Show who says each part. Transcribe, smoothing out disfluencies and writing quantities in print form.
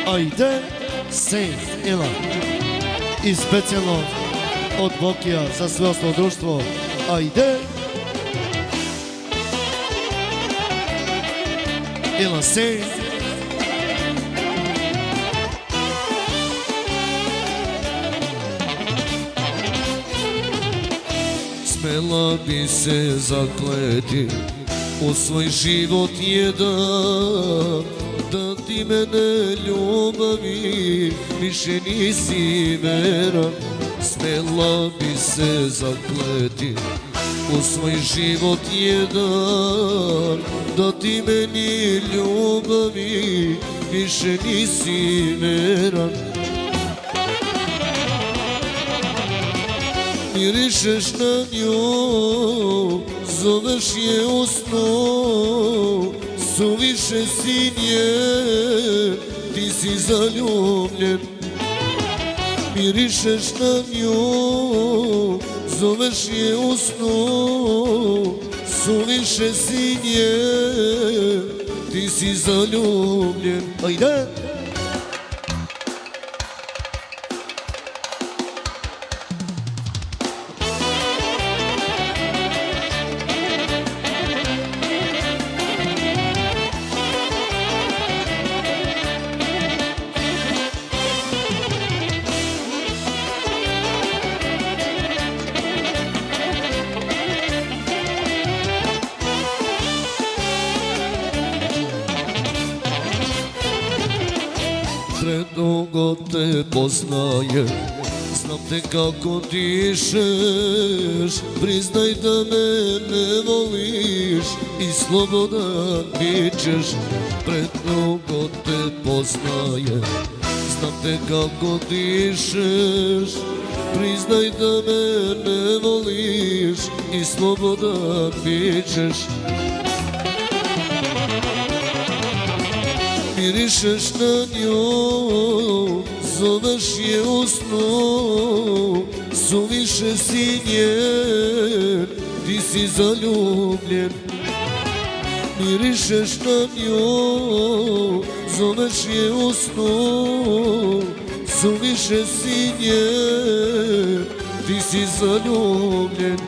Speaker 1: Ajde se Ila. I specijalno od Bokija za sve ostalo društvo. Ajde Ila se.
Speaker 2: Smela bi se zakleti u svoj život jedan, da ti mene ljubavi više nisi veran. Smela bi se zakleti u svoj život jedan, da ti meni ljubavi više nisi veran. Mirišeš na nju, zoveš je u snu, suviše si njen, ti si zaljubljen. Mirišeš na nju, zoveš je u snu, suviše si njen, ti si zaljubljen. Ajde! Predugo te poznajem, znam te kako dišeš, priznaj da me ne voliš i slobodan bićeš. Predugo te poznajem, znam te kako dišeš, priznaj da me ne voliš i slobodan bićeš. Mirišeš na nju, zoveš je u snu, suviše si njen, ti si zaljubljen. Mirišeš na nju, zoveš je u snu, suviše si njen, ti si zaljubljen.